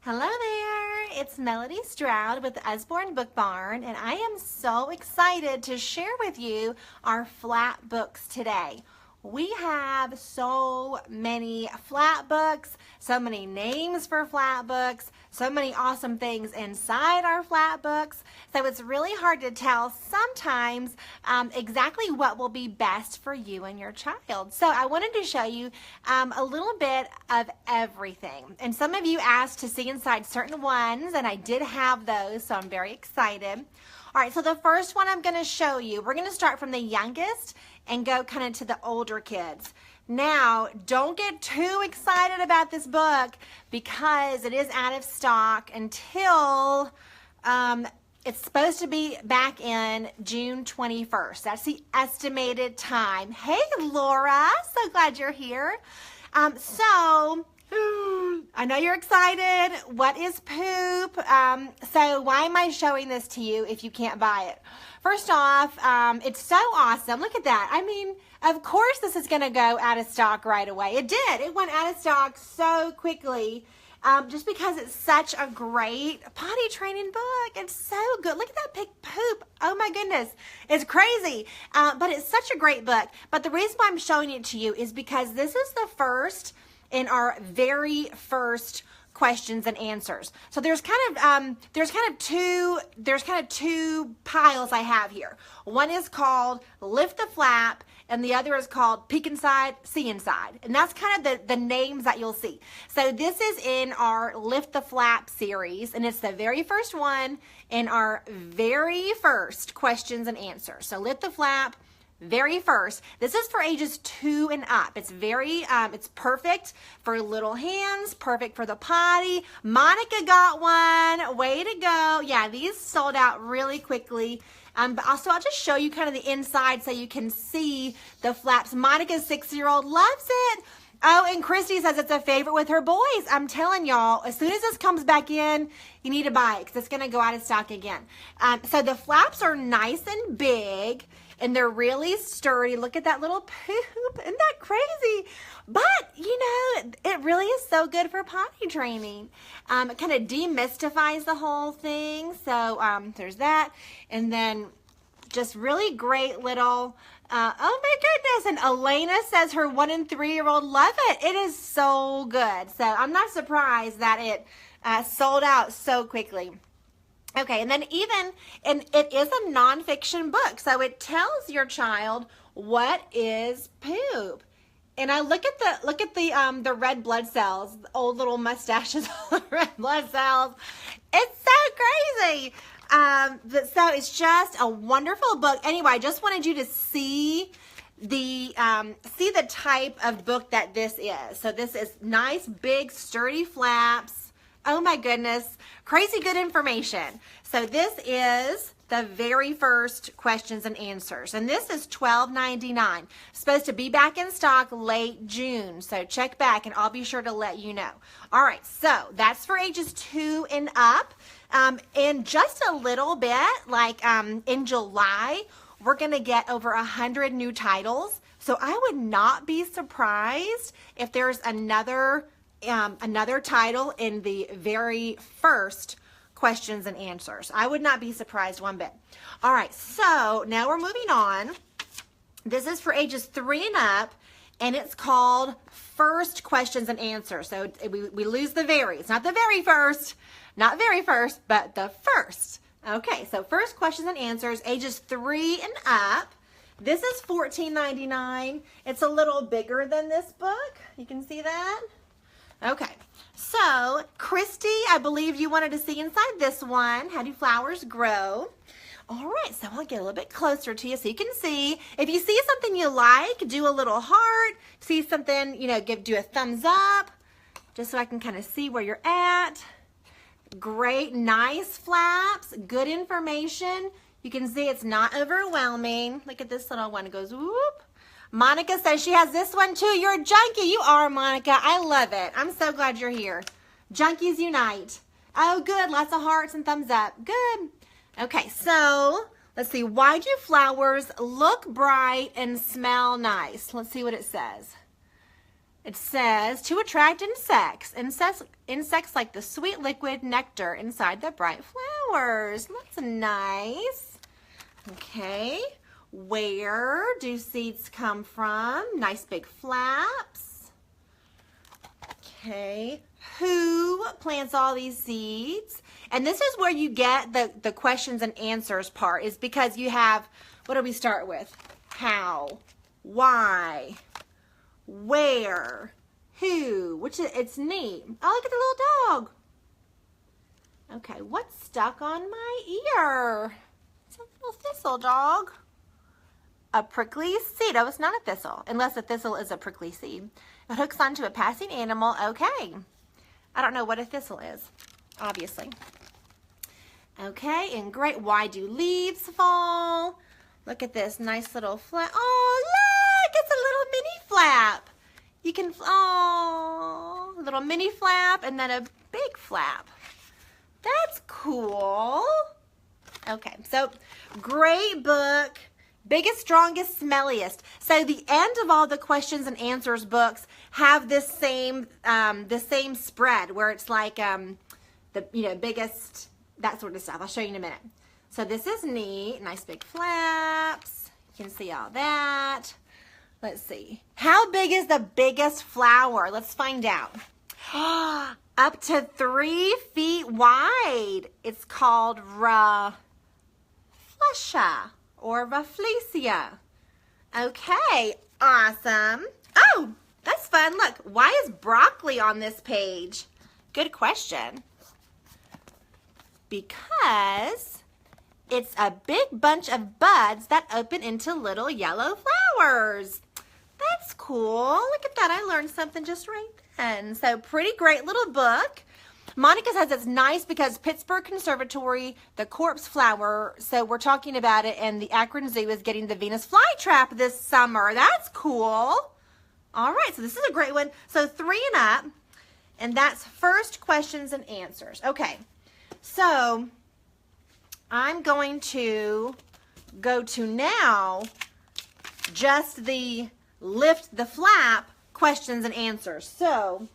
Hello there, it's Melody Stroud with the Usborne Book Barn, and I am so excited to share with you our flat books today. We have so many flat books, so many names for flat books, so many awesome things inside our flat books. So it's really hard to tell sometimes exactly what will be best for you and your child. So I wanted to show you a little bit of everything. And some of you asked to see inside certain ones, and I did have those, so I'm very excited. All right, so the first one I'm going to show you, we're going to start from the youngest and go kind of to the older kids. Now, don't get too excited about this book because it is out of stock until it's supposed to be back in June 21st. That's the estimated time. Hey, Laura, so glad you're here. I know you're excited. What is poop? So why am I showing this to you if you can't buy it? First off, it's so awesome. Look at that. I mean, of course this is going to go out of stock right away. It did. It went out of stock so quickly just because it's such a great potty training book. It's so good. Look at that big poop. Oh my goodness. It's crazy. But it's such a great book. But the reason why I'm showing it to you is because this is the first in our very first questions and answers. So there's kind of two piles I have here. One is called Lift the Flap, and the other is called Peek Inside, See Inside. And that's kind of the names that you'll see. So this is in our Lift the Flap series, and it's the very first one in our very first questions and answers. So Lift the Flap, very first. This is for ages 2 and up. It's it's perfect for little hands, perfect for the potty. Monica got one. Way to go. Yeah, these sold out really quickly. But also I'll just show you kind of the inside so you can see the flaps. Monica's 6-year-old loves it. Oh, and Christy says it's a favorite with her boys. I'm telling y'all, as soon as this comes back in, you need to buy it because it's going to go out of stock again. So the flaps are nice and big, and they're really sturdy. Look at that little poop. Isn't that crazy? But, you know, it really is so good for potty training. It kind of demystifies the whole thing. So there's that. And then just really great little... oh my goodness, and Elena says her 1 and 3-year-old love it. It is so good. So I'm not surprised that it sold out so quickly. Okay, and then and it is a nonfiction book, so it tells your child what is poop. And I look at the red blood cells, the old little mustaches, red blood cells. It's so crazy. So it's just a wonderful book. Anyway, I just wanted you to see the type of book that this is. So this is nice, big, sturdy flaps. Oh my goodness, crazy good information. So this is the very first questions and answers. And this is $12.99. Supposed to be back in stock late June. So check back and I'll be sure to let you know. All right, so that's for ages 2 and up. And just a little bit, like in July, we're going to get over 100 new titles. So I would not be surprised if there's another title in the very first questions and answers. I would not be surprised one bit. All right, so now we're moving on. This is for ages 3 and up, and it's called First Questions and Answers. So we lose the very. It's not the very first, not very first, but the first. Okay, so First Questions and Answers, ages 3 and up. This is $14.99. It's a little bigger than this book. You can see that? Okay, so Christy, I believe you wanted to see inside this one. How do flowers grow? All right, so I'll get a little bit closer to you so you can see. If you see something you like, do a little heart. See something, you know, do a thumbs up, just so I can kind of see where you're at. Great, nice flaps, good information. You can see it's not overwhelming. Look at this little one. It goes whoop. Monica says she has this one too. You're a junkie. You are, Monica. I love it. I'm so glad you're here. Junkies unite. Oh, good. Lots of hearts and thumbs up. Good. Okay, so let's see. Why do flowers look bright and smell nice? Let's see what it says. It says, to attract insects. Insects like the sweet liquid nectar inside the bright flowers. That's nice. Okay. Where do seeds come from? Nice big flaps. Okay. Who plants all these seeds? And this is where you get the questions and answers part, is because you have, what do we start with? How, why, where, who, which is, it's neat. Oh, look at the little dog. Okay, what's stuck on my ear? It's a little thistle, dog. A prickly seed. Oh, it's not a thistle, unless a thistle is a prickly seed. It hooks onto a passing animal. Okay. I don't know what a thistle is, obviously. Okay, and great. Why do leaves fall? Look at this nice little flap. Oh, look, it's a little mini flap. You can, oh, a little mini flap and then a big flap. That's cool. Okay, so great book. Biggest, strongest, smelliest. So the end of all the questions and answers books have this same spread where it's like the biggest, that sort of stuff. I'll show you in a minute. So this is neat. Nice big flaps. You can see all that. Let's see. How big is the biggest flower? Let's find out. Up to 3 feet wide. It's called Rafflesia or Rafflesia. Okay, awesome. Oh, that's fun. Look, why is broccoli on this page? Good question. Because it's a big bunch of buds that open into little yellow flowers. That's cool. Look at that. I learned something just right then. So pretty great little book. Monica says it's nice because Pittsburgh Conservatory, the corpse flower, so we're talking about it, and the Akron Zoo is getting the Venus flytrap this summer. That's cool. All right, so this is a great one. So 3 and up, and that's first questions and answers. Okay, so I'm going to go to now just the lift the flap questions and answers. So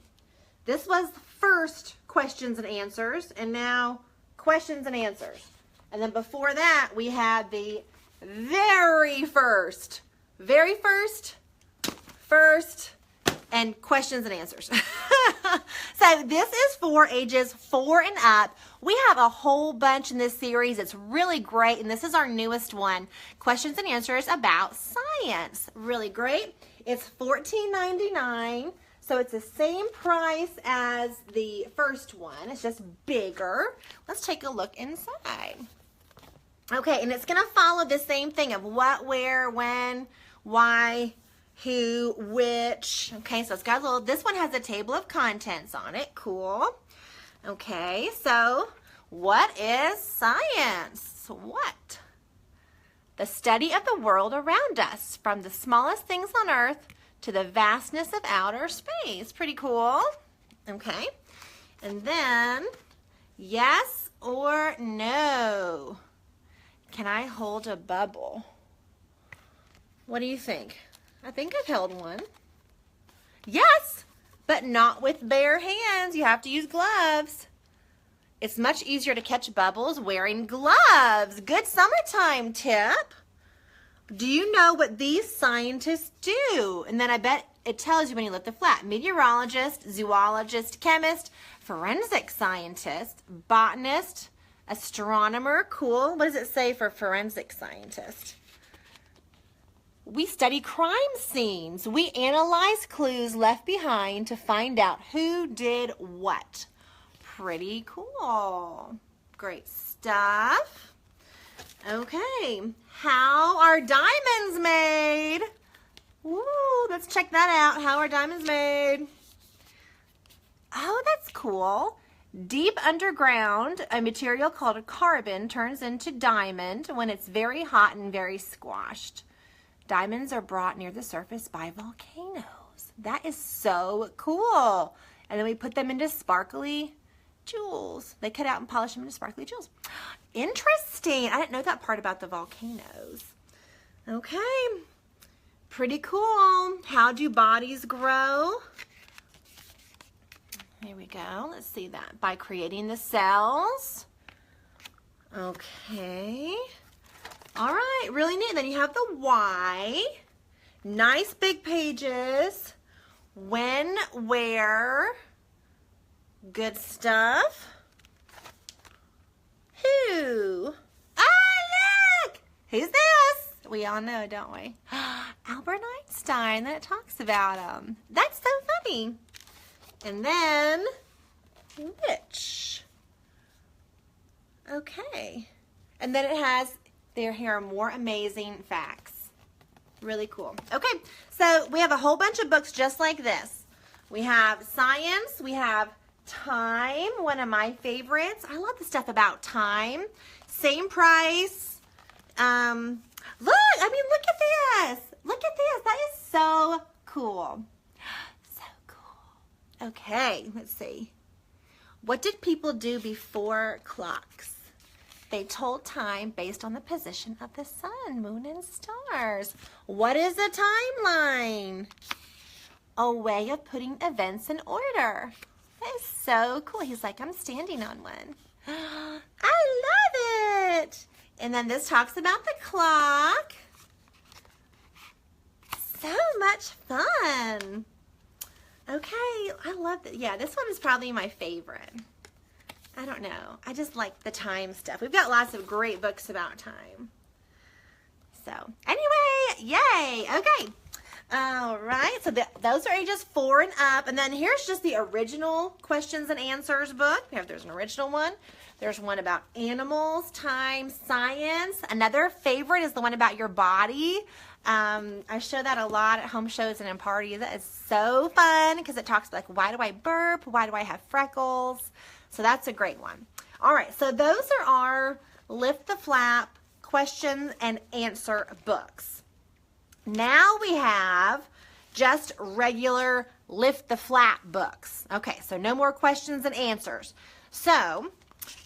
this was the first questions and answers, and now questions and answers. And then before that, we had the very first, and questions and answers. So this is for ages 4 and up. We have a whole bunch in this series. It's really great, and this is our newest one, questions and answers about science. Really great. It's $14.99. So it's the same price as the first one. It's just bigger. Let's take a look inside. Okay, and it's going to follow the same thing of what, where, when, why, who, which. Okay, so it's got a little, this one has a table of contents on it. Cool. Okay, so what is science? What? The study of the world around us, from the smallest things on Earth to the vastness of outer space. Pretty cool. Okay. And then, yes or no? Can I hold a bubble? What do you think? I think I've held one. Yes, but not with bare hands. You have to use gloves. It's much easier to catch bubbles wearing gloves. Good summertime tip. Do you know what these scientists do? And then I bet it tells you when you lift the flap. Meteorologist, zoologist, chemist, forensic scientist, botanist, astronomer. Cool. What does it say for forensic scientist? We study crime scenes. We analyze clues left behind to find out who did what. Pretty cool. Great stuff. Okay, how are diamonds made? Woo, let's check that out. How are diamonds made? Oh, that's cool. Deep underground, a material called carbon turns into diamond when it's very hot and very squashed. Diamonds are brought near the surface by volcanoes. That is so cool. And then we put them into sparkly jewels. They cut out and polish them into sparkly jewels. Interesting. I didn't know that part about the volcanoes. Okay. Pretty cool. How do bodies grow? Here we go. Let's see that. By creating the cells. Okay. All right, really neat. Then you have the why. Nice big pages. When, where. Good stuff. Who? Oh, look! Who's this? We all know, don't we? Albert Einstein. Then it talks about him. That's so funny. And then, which? Okay. And then it has, here are more amazing facts. Really cool. Okay, so we have a whole bunch of books just like this. We have science, we have time, one of my favorites. I love the stuff about time. Same price. Look, I mean, look at this. Look at this. That is so cool. So cool. Okay, let's see. What did people do before clocks? They told time based on the position of the sun, moon, and stars. What is a timeline? A way of putting events in order. That is so cool. He's like, I'm standing on one. I love it. And then this talks about the clock. So much fun. Okay, I love that. Yeah, this one is probably my favorite. I don't know. I just like the time stuff. We've got lots of great books about time. So, anyway, yay. Okay. All right. So, those are ages 4 and up. And then here's just the original questions and answers book. There's an original one. There's one about animals, time, science. Another favorite is the one about your body. I show that a lot at home shows and in parties. That is so fun because it talks like, why do I burp? Why do I have freckles? So that's a great one. All right, so those are our Lift the Flap question and answer books. Now we have just regular Lift the Flap books. Okay, so no more questions and answers. So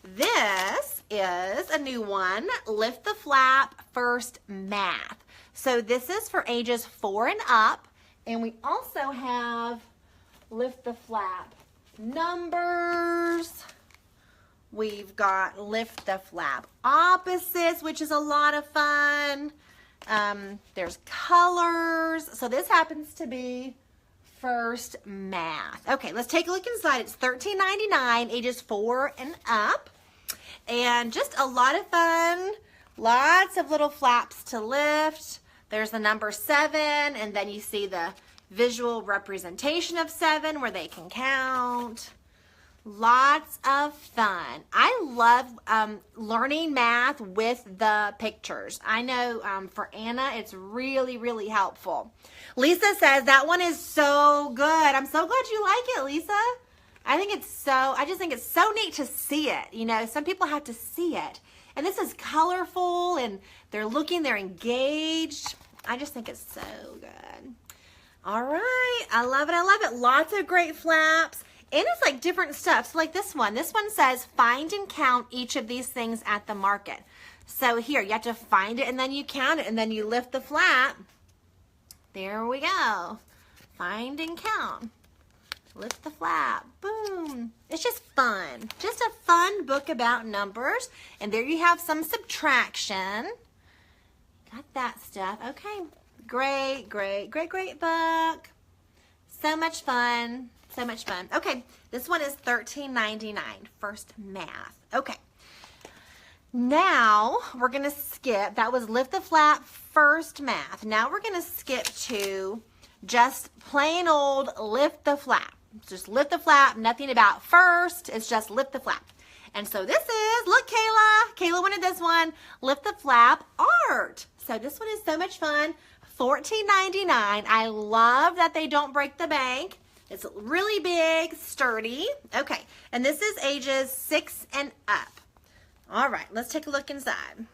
this is a new one, Lift the Flap First Math. So this is for ages 4 and up, and we also have Lift the Flap numbers. We've got Lift the Flap opposites, which is a lot of fun. There's colors. So this happens to be First Math. Okay, let's take a look inside. It's $13.99, ages 4 and up. And just a lot of fun. Lots of little flaps to lift. There's the number 7, and then you see the visual representation of 7 where they can count. Lots of fun. I love learning math with the pictures. I know for Anna, it's really, really helpful. Lisa says that one is so good. I'm so glad you like it, Lisa. I just think it's so neat to see it. You know, some people have to see it. And this is colorful and they're looking, they're engaged. I just think it's so good. All right, I love it, I love it. Lots of great flaps. And it's like different stuff. So like this one says find and count each of these things at the market. So here, you have to find it and then you count it and then you lift the flap. There we go. Find and count. Lift the flap. Boom. It's just fun. Just a fun book about numbers. And there you have some subtraction. Got that stuff. Okay. Great, great, great, great book. So much fun. So much fun. Okay. This one is $13.99. First Math. Okay. Now we're going to skip. That was Lift the Flap First Math. Now we're going to skip to just plain old Lift the Flap. Just lift the flap, nothing about first, it's just lift the flap. And so this is, look Kayla wanted this one, Lift the Flap Art. So this one is so much fun, $14.99. I love that they don't break the bank. It's really big, sturdy. Okay, and this is ages 6 and up. All right, let's take a look inside.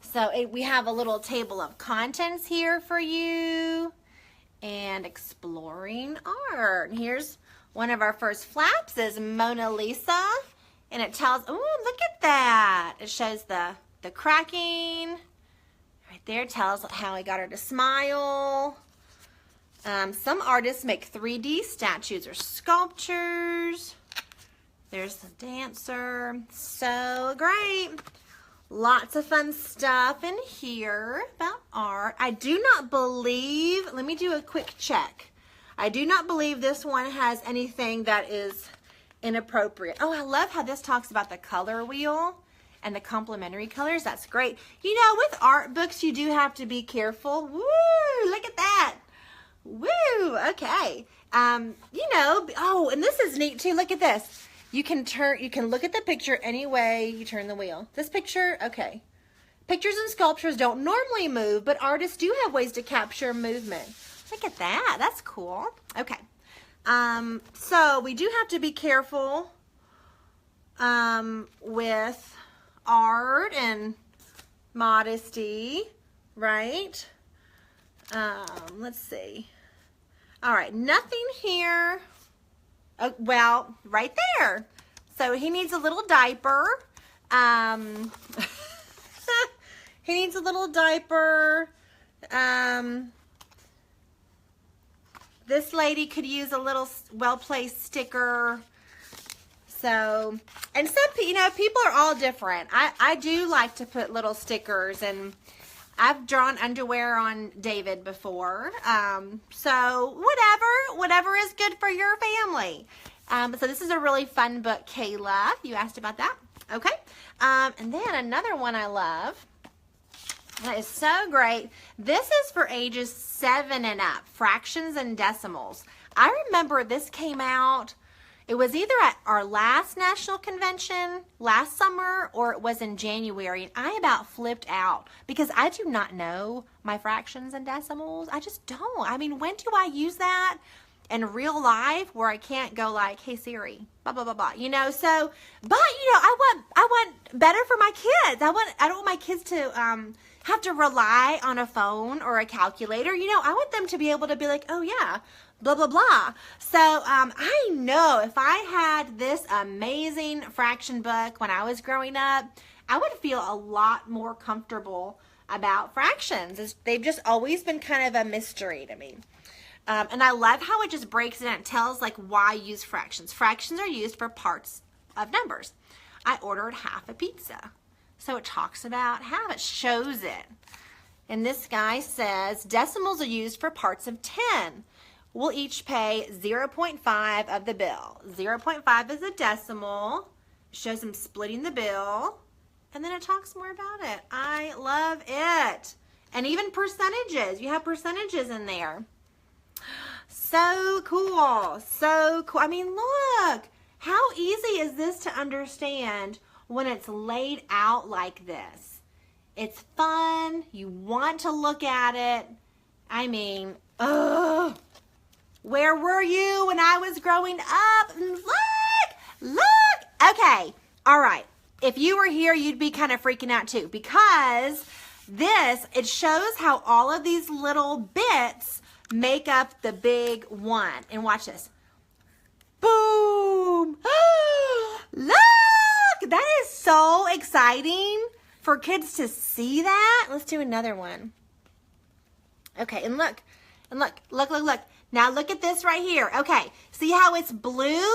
So we have a little table of contents here for you. And exploring art. And here's one of our first flaps is Mona Lisa. And it tells, oh, look at that. It shows the cracking right There tells how he got her to smile. Some artists make 3D statues or sculptures. There's the dancer. So great. Lots of fun stuff in here about art. I do not believe, let me do a quick check. I do not believe this one has anything that is inappropriate. Oh, I love how this talks about the color wheel and the complementary colors. That's great. You know, with art books, you do have to be careful. Woo, look at that. Woo, okay. You know, oh, and this is neat too. Look at this. You can look at the picture any way you turn the wheel. This picture, okay. Pictures and sculptures don't normally move, but artists do have ways to capture movement. Look at that. That's cool. Okay. So we do have to be careful with art and modesty, right? Let's see. All right, nothing here. Oh, well, right there. So he needs a little diaper. He needs a little diaper. This lady could use a little well-placed sticker. So, and some, you know, people are all different. I do like to put little stickers, and I've drawn underwear on David before. So whatever is good for your family. So this is a really fun book, Kayla. You asked about that. Okay. And then another one I love. That is so great. This is for ages 7 and up, fractions and decimals. I remember this came out, it was either at our last national convention last summer or it was in January, and I about flipped out because I do not know my fractions and decimals. I just don't. I mean, when do I use that in real life where I can't go like, hey Siri, blah, blah, blah, blah, you know? So, but you know, I want better for my kids. I don't want my kids to, have to rely on a phone or a calculator. You know, I want them to be able to be like, oh yeah, blah, blah, blah. So I know if I had this amazing fraction book when I was growing up, I would feel a lot more comfortable about fractions. They've just always been kind of a mystery to me. And I love how it just breaks it down. It tells like why use fractions. Fractions are used for parts of numbers. I ordered half a pizza. So it talks about how it shows it. And this guy says decimals are used for parts of 10. We'll each pay 0.5 of the bill. 0.5 is a decimal. It shows him splitting the bill. And then it talks more about it. I love it. And even percentages. You have percentages in there. So cool. So cool. I mean, look. How easy is this to understand when it's laid out like this? It's fun. You want to look at it. I mean, where were you when I was growing up? Look. Okay. All right. If you were here, you'd be kind of freaking out too, because it shows how all of these little bits make up the big one. And watch this. Boom. Look. That is so exciting for kids to see that. Let's do another one. Okay, and look. Now look at this right here. Okay, see how it's blue?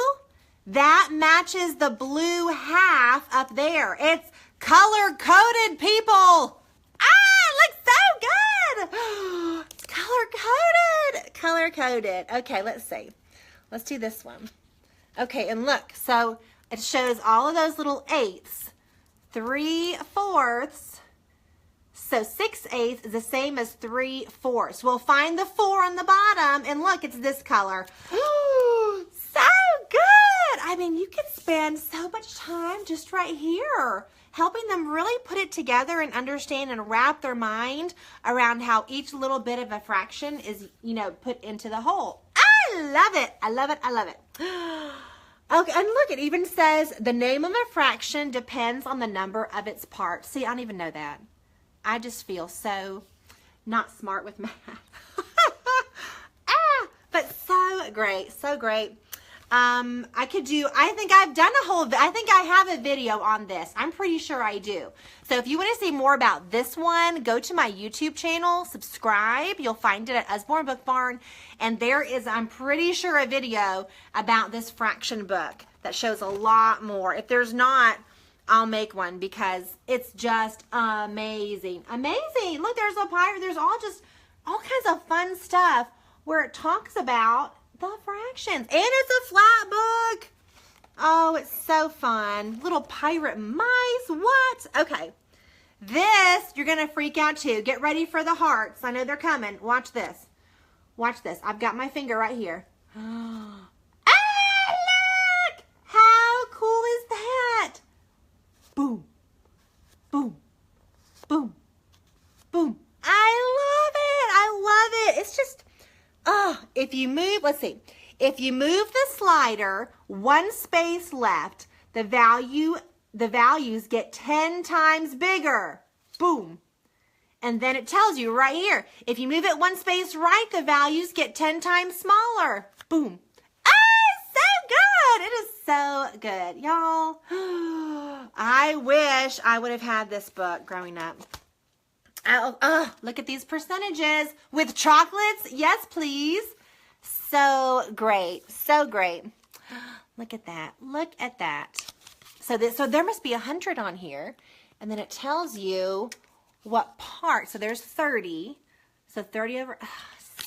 That matches the blue half up there. It's color-coded, people. Ah, it looks so good. It's color-coded. Color-coded. Okay, let's see. Let's do this one. Okay, and look. So it shows all of those little eighths. 3/4. So 6/8 is the same as 3/4. We'll find the 4 on the bottom, and look, it's this color. So good. I mean, you can spend so much time just right here helping them really put it together and understand and wrap their mind around how each little bit of a fraction is, you know, put into the whole. I love it. I love it. I love it. Okay, and look, it even says the name of a fraction depends on the number of its parts. See, I don't even know that. I just feel so not smart with math. But so great, so great. I think I've done I think I have a video on this. I'm pretty sure I do. So if you want to see more about this one, go to my YouTube channel, subscribe. You'll find it at Usborne Book Barn. And there is, I'm pretty sure, a video about this fraction book that shows a lot more. If there's not, I'll make one because it's just amazing. Amazing. Look, there's a pirate. There's all kinds of fun stuff where it talks about the fractions. And it's a flat book. Oh, it's so fun. Little pirate mice. What? Okay. This, you're going to freak out too. Get ready for the hearts. I know they're coming. Watch this. Watch this. I've got my finger right here. Ah, look! How cool is that? Boom. Boom. Boom. Boom. I love it. I love it. It's just, if you move, let's see. If you move the slider one space left, the values get 10 times bigger. Boom. And then it tells you right here, if you move it one space right, the values get 10 times smaller. Boom. It's so good. It is so good, y'all. I wish I would have had this book growing up. Oh, look at these percentages with chocolates. Yes, please. So great. So great. Look at that. Look at that. So there must be 100 on here. And then it tells you what part. So there's 30. So 30 over.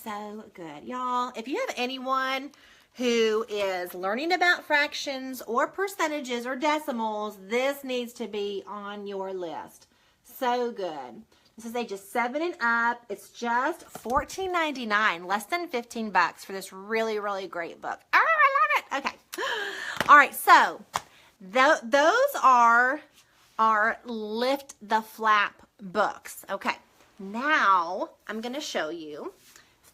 So good. Y'all, if you have anyone who is learning about fractions or percentages or decimals, this needs to be on your list. So good. This is ages 7 and up. It's just $14.99, less than 15 bucks for this really, really great book. Oh, I love it. Okay. All right. So those are our Lift the Flap books. Okay. Now I'm going to show you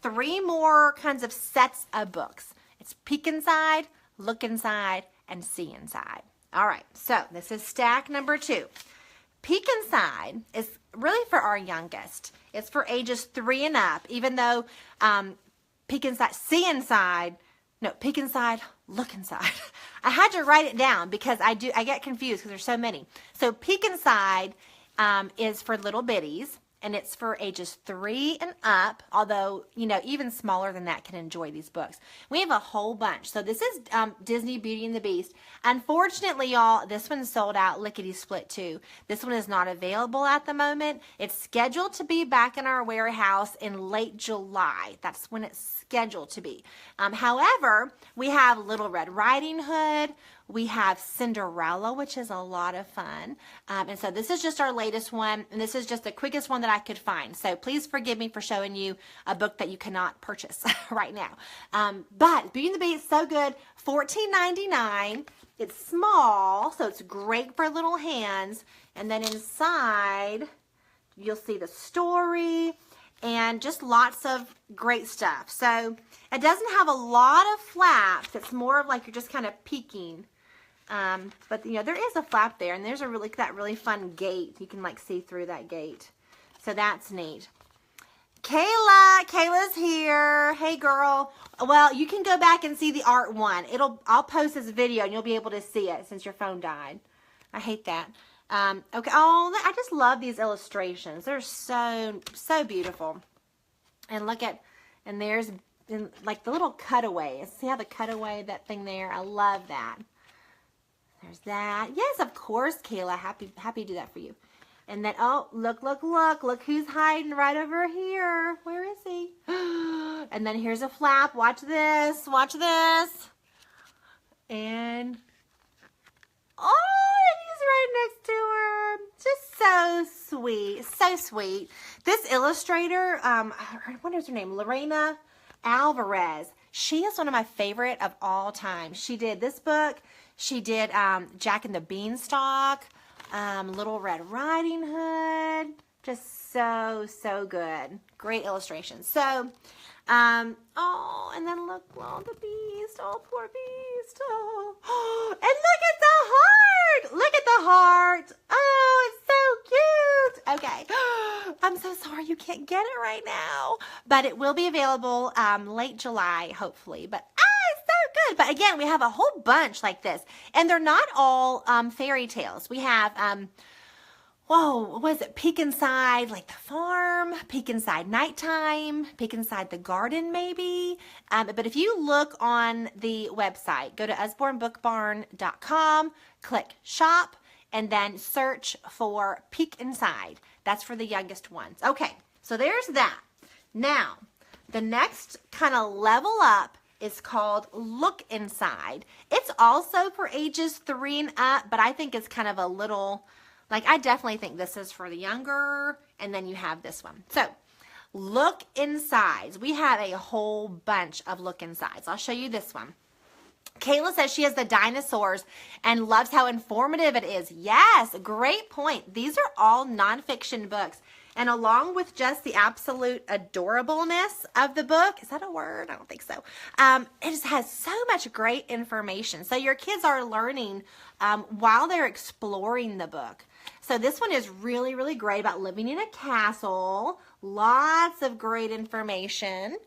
3 more kinds of sets of books. It's peek inside, look inside, and see inside. All right. So this is stack number 2. Peek inside is really for our youngest. It's for ages 3 and up, even though peek inside, see inside, no, peek inside, look inside. I had to write it down because I get confused because there's so many. So peek inside is for little bitties, and it's for ages 3 and up, although, you know, even smaller than that can enjoy these books. We have a whole bunch. So this is Disney Beauty and the Beast. Unfortunately, y'all, this one's sold out lickety-split too. This one is not available at the moment. It's scheduled to be back in our warehouse in late July. That's when it's scheduled to be. However, we have Little Red Riding Hood. We have Cinderella, which is a lot of fun. And so this is just our latest one, and this is just the quickest one that I could find. So please forgive me for showing you a book that you cannot purchase right now. But Beauty and the Beast, so good. $14.99. It's small, so it's great for little hands. And then inside, you'll see the story and just lots of great stuff. So it doesn't have a lot of flaps. It's more of like you're just kind of peeking. But you know, there is a flap there, and there's that really fun gate. You can like see through that gate. So that's neat. Kayla's here. Hey girl. Well, you can go back and see the art one. I'll post this video and you'll be able to see it since your phone died. I hate that. Okay. Oh, I just love these illustrations. They're so beautiful. And there's like the little cutaways. See how the cutaway, that thing there? I love that. There's that. Yes, of course, Kayla. Happy to do that for you. And then, oh, look who's hiding right over here. Where is he? And then here's a flap. Watch this. And, oh, he's right next to her. Just so sweet. So sweet. This illustrator, what is her name? Lorena Alvarez. She is one of my favorite of all time. She did this book. She did Jack and the Beanstalk, Little Red Riding Hood. Just so good. Great illustrations. So, oh, and then look, oh, the beast. Oh, poor beast. Oh, and look at the heart. Look at the heart. Oh, it's so cute. Okay. I'm so sorry you can't get it right now, but it will be available late July, hopefully. But it's so good. But again, we have a whole bunch like this. And they're not all fairy tales. We have, what was it? Peek Inside, like the farm, Peek Inside Nighttime, Peek Inside the garden, maybe. But if you look on the website, go to usbornebookbarn.com, click shop, and then search for Peek Inside. That's for the youngest ones. Okay, so there's that. Now, the next kind of level up is called Look Inside. It's also for ages 3 and up, but I think it's kind of a little, like, I definitely think this is for the younger, and then you have this one. So, Look Insides. We have a whole bunch of Look Insides. I'll show you this one. Kayla says she has the dinosaurs and loves how informative it is. Yes, great point. These are all nonfiction books. And along with just the absolute adorableness of the book, is that a word? I don't think so. It just has so much great information. So your kids are learning while they're exploring the book. So this one is really, really great about living in a castle. Lots of great information.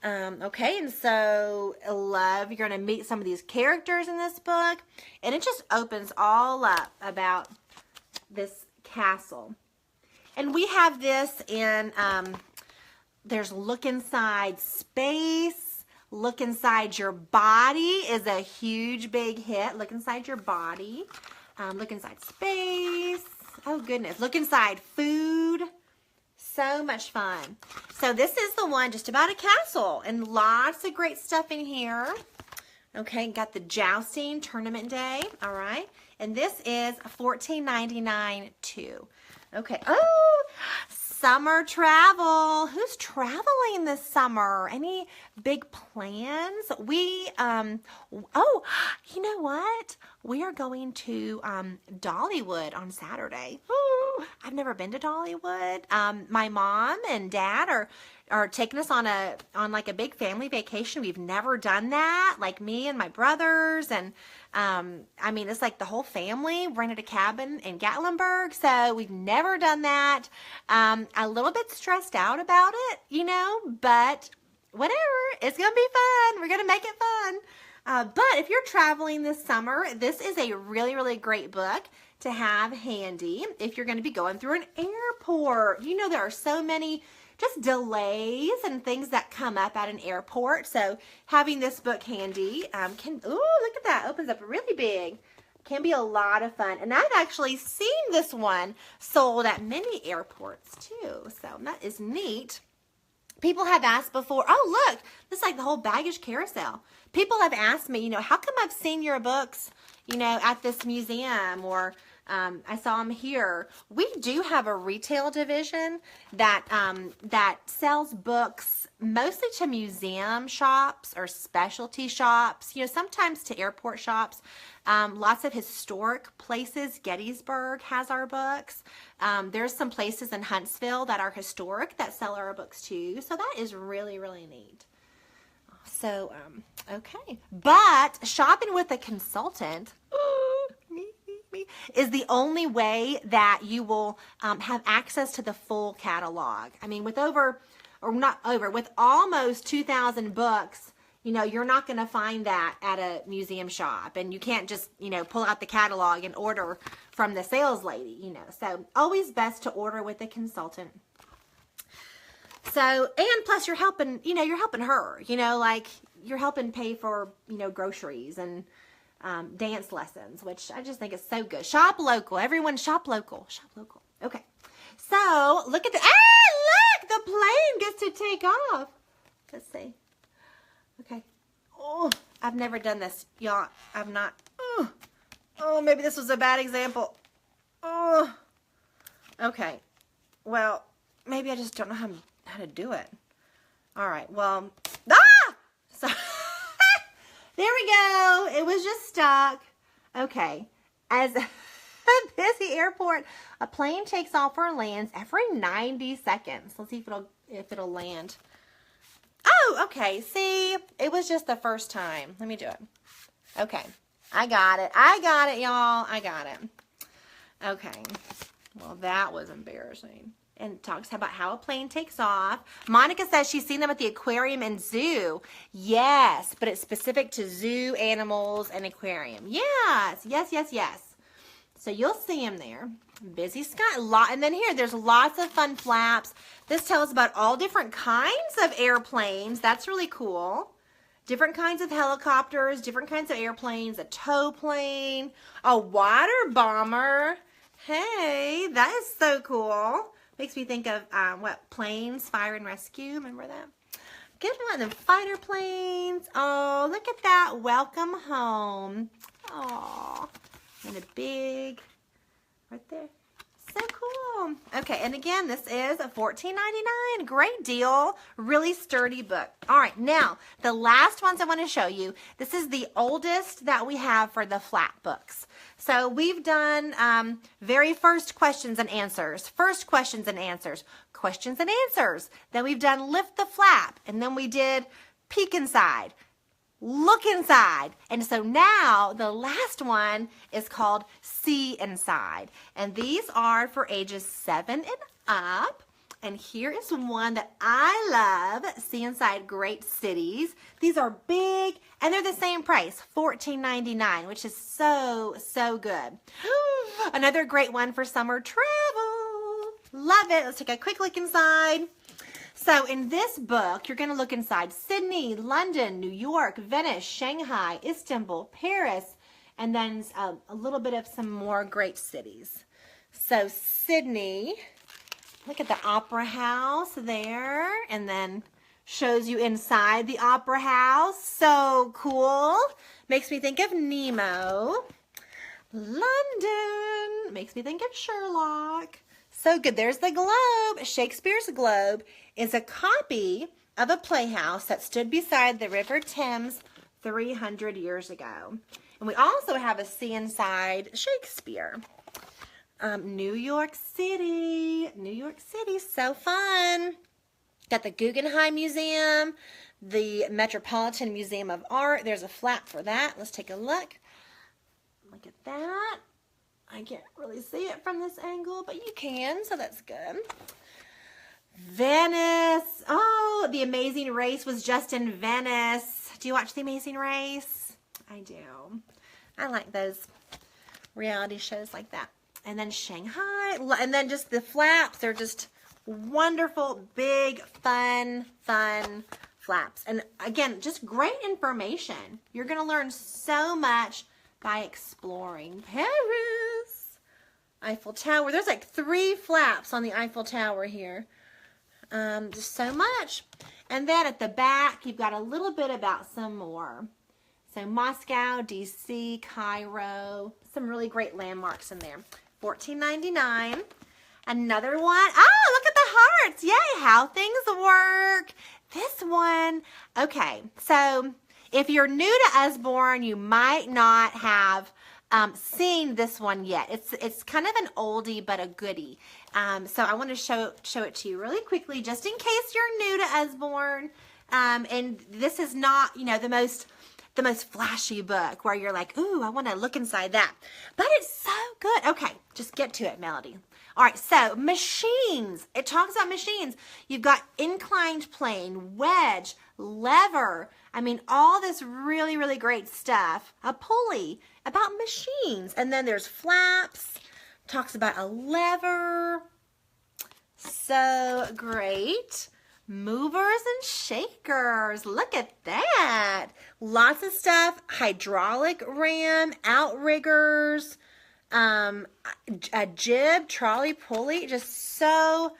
Okay, and so love, you're going to meet some of these characters in this book. And it just opens all up about this castle. And we have this in, there's Look Inside Space. Look Inside Your Body is a huge, big hit. Look Inside Your Body. Look Inside Space. Oh, goodness. Look Inside Food. So much fun. So this is the one just about a castle. And lots of great stuff in here. Okay, got the jousting tournament day. All right. And this is $14.99 too. Okay. Oh, summer travel. Who's traveling this summer? Any big plans? We, oh, you know what? We are going to Dollywood on Saturday. Ooh, I've never been to Dollywood. My mom and dad are taking us on like a big family vacation. We've never done that. Like me and my brothers, and I mean, it's like the whole family rented a cabin in Gatlinburg, so we've never done that. A little bit stressed out about it, you know, but whatever. It's gonna be fun. We're gonna make it fun. But if you're traveling this summer, this is a really, really great book to have handy if you're going to be going through an airport. You know, there are so many just delays and things that come up at an airport. So having this book handy can, ooh, look at that, opens up really big. Can be a lot of fun. And I've actually seen this one sold at many airports too. So that is neat. People have asked before, oh, look, this is like the whole baggage carousel. People have asked me, you know, how come I've seen your books, you know, at this museum, or I saw them here. We do have a retail division that that sells books mostly to museum shops or specialty shops, you know, sometimes to airport shops. Lots of historic places. Gettysburg has our books. There's some places in Huntsville that are historic that sell our books too. So that is really, really neat. So, okay. But shopping with a consultant is the only way that you will have access to the full catalog. I mean, with with almost 2,000 books, you know, you're not going to find that at a museum shop. And you can't just, you know, pull out the catalog and order from the sales lady, you know. So always best to order with a consultant. So, and plus you're helping, you know, you're helping her, you know, like you're helping pay for, you know, groceries and dance lessons, which I just think is so good. Shop local. Everyone shop local. Shop local. Okay. So, look at the, look! The plane gets to take off. Let's see. Okay. Oh, I've never done this, y'all. I've not. Oh, maybe this was a bad example. Oh. Okay. Well, maybe I just don't know how to do it. All right. Well, so there we go. It was just stuck. Okay. As a busy airport, a plane takes off or lands every 90 seconds. Let's see if it'll land. Oh, okay. See, it was just the first time. Let me do it. Okay. I got it. I got it, y'all. I got it. Okay. Well, that was embarrassing. and talks about how a plane takes off. Monica says she's seen them at the aquarium and zoo. Yes, but it's specific to zoo animals and aquarium. Yes, yes, yes, yes. So you'll see them there. Busy sky, and then here, there's lots of fun flaps. This tells about all different kinds of airplanes. That's really cool. Different kinds of helicopters, different kinds of airplanes, a tow plane, a water bomber. Hey, that is so cool. Makes me think of, planes, fire and rescue. Remember that? Get one of them fighter planes. Oh, look at that. Welcome home. Oh, and a big, right there. So cool. Okay, and again, this is $14.99. Great deal. Really sturdy book. All right, now, the last ones I want to show you. This is the oldest that we have for the flap books. So we've done very first questions and answers. First questions and answers. Questions and answers. Then we've done lift the flap. And then we did peek inside. Look inside. And so now the last one is called See Inside. And these are for ages 7 and up. And here is one that I love. See Inside Great Cities. These are big and they're the same price, $14.99, which is so, so good. Another great one for summer travel. Love it. Let's take a quick look inside. So in this book, you're going to look inside Sydney, London, New York, Venice, Shanghai, Istanbul, Paris, and then a little bit of some more great cities. So Sydney, look at the Opera House there, and then shows you inside the Opera House. So cool. Makes me think of Nemo. London makes me think of Sherlock. So good. There's the globe. Shakespeare's Globe is a copy of a playhouse that stood beside the River Thames 300 years ago. And we also have a See Inside Shakespeare. New York City. New York City, so fun. Got the Guggenheim Museum, the Metropolitan Museum of Art. There's a flap for that. Let's take a look. Look at that. I can't really see it from this angle, but you can, so that's good. Venice. Oh, The Amazing Race was just in Venice. Do you watch The Amazing Race? I do. I like those reality shows like that. And then Shanghai. And then just the flaps. They're just wonderful, big, fun flaps. And again, just great information. You're going to learn so much by exploring Paris. Eiffel Tower. There's like 3 flaps on the Eiffel Tower here. Just so much. And then at the back, you've got a little bit about some more. So Moscow, DC, Cairo, some really great landmarks in there. $14.99. Another one. Oh, look at the hearts. Yay, how things work. This one. Okay, so if you're new to Usborne, you might not have seen this one yet. It's kind of an oldie but a goodie. So I want to show it to you really quickly, just in case you're new to Usborne. And this is not, the most flashy book where you're like, ooh, I want to look inside that. But it's so good. Okay, just get to it, Melody. All right, so machines. It talks about machines. You've got inclined plane, wedge, lever. I mean, all this really, really great stuff. A pulley, about machines. And then there's flaps. Talks about a lever. So great. Movers and shakers. Look at that. Lots of stuff. Hydraulic ram, outriggers, a jib, trolley, pulley. Just so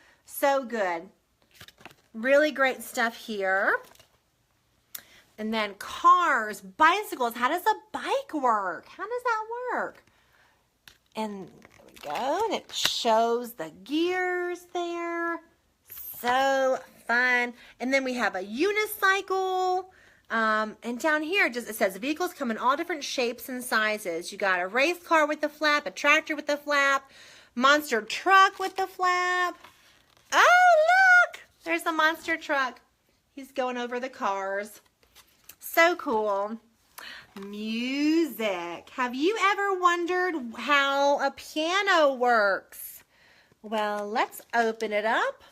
good. Really great stuff here. And then cars, bicycles. How does a bike work? How does that work? And there we go. And it shows the gears there. So fun. And then we have a unicycle. And down here, it says vehicles come in all different shapes and sizes. You got a race car with the flap, a tractor with the flap, monster truck with the flap. Oh, look! There's the monster truck. He's going over the cars. So cool. Music. Have you ever wondered how a piano works? Well, let's open it up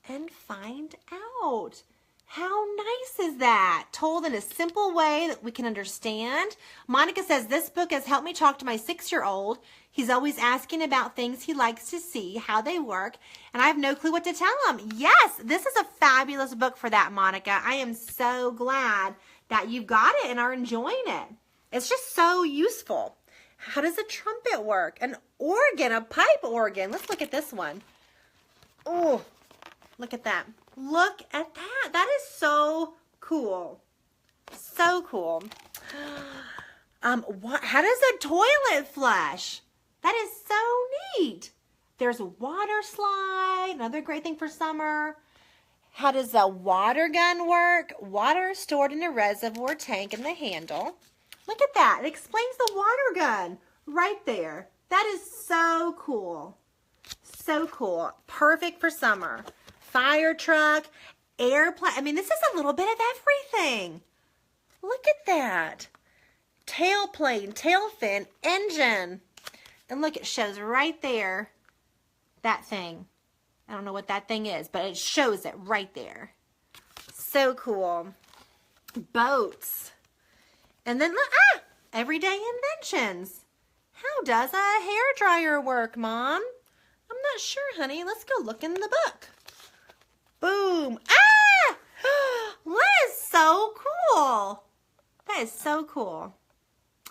and find out. How nice is that? Told in a simple way that we can understand. Monica says, this book has helped me talk to my 6-year-old. He's always asking about things he likes to see, how they work, and I have no clue what to tell him. Yes, this is a fabulous book for that, Monica. I am so glad that you got it and are enjoying it. It's just so useful. How does a trumpet work? An organ, a pipe organ. Let's look at this one. Oh, look at that. Look at that. That is so cool. So cool. How does a toilet flush? That is so neat. There's a water slide, another great thing for summer. How does a water gun work? Water is stored in a reservoir tank in the handle. Look at that. It explains the water gun right there. That is so cool. So cool. Perfect for summer. Fire truck, airplane. I mean, this is a little bit of everything. Look at that. Tailplane, tail fin, engine. And look, it shows right there that thing. I don't know what that thing is, but it shows it right there. So cool. Boats. And then, look, everyday inventions. How does a hairdryer work, Mom? I'm not sure, honey. Let's go look in the book. Boom. Ah! That is so cool. That is so cool.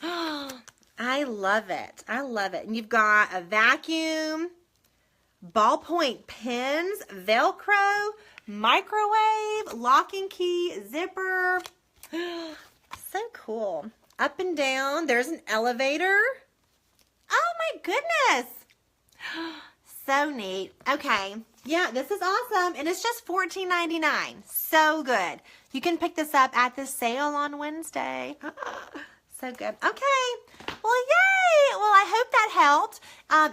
I love it. I love it. And you've got a vacuum, ballpoint pens, Velcro, microwave, locking key, zipper. So cool. Up and down. There's an elevator. Oh my goodness. So neat. Okay. Yeah, this is awesome. And it's just $14.99. So good. You can pick this up at the sale on Wednesday. So good. Okay. Well, yay. Well, I hope that helped.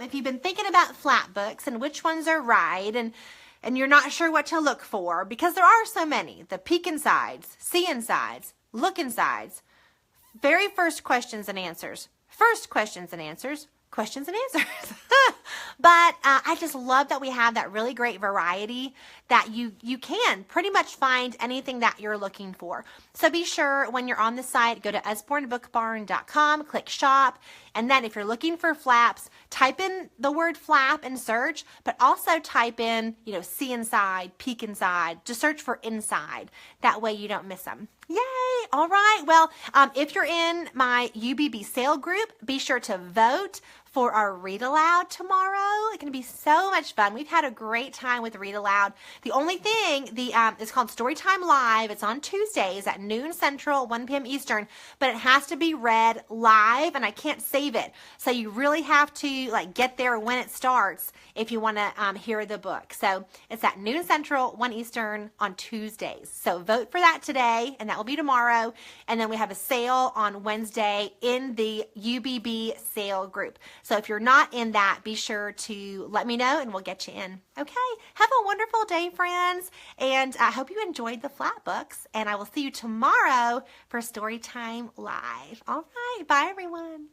If you've been thinking about flat books and which ones are right and you're not sure what to look for, because there are so many. The peek insides, see insides, look insides, very first questions and answers, first questions and answers, questions and answers. But I just love that we have that really great variety that you can pretty much find anything that you're looking for. So be sure when you're on the site, go to usbornebookbarn.com, click shop, and then if you're looking for flaps, type in the word flap and search, but also type in, see inside, peek inside, just search for inside. That way you don't miss them. Yay! All right. Well, if you're in my UBB sale group, be sure to vote for our Read Aloud tomorrow. It's going to be so much fun. We've had a great time with Read Aloud. The only thing, it's called Storytime Live. It's on Tuesdays at noon Central, 1 p.m. Eastern, but it has to be read live, and I can't save it. So you really have to get there when it starts if you want to hear the book. So it's at noon Central, 1 Eastern on Tuesdays. So vote for that today, and that will be tomorrow. And then we have a sale on Wednesday in the UBB sale group. So if you're not in that, be sure to let me know and we'll get you in. Okay. Have a wonderful day, friends. And I hope you enjoyed the flat books. And I will see you tomorrow for Storytime Live. All right. Bye, everyone.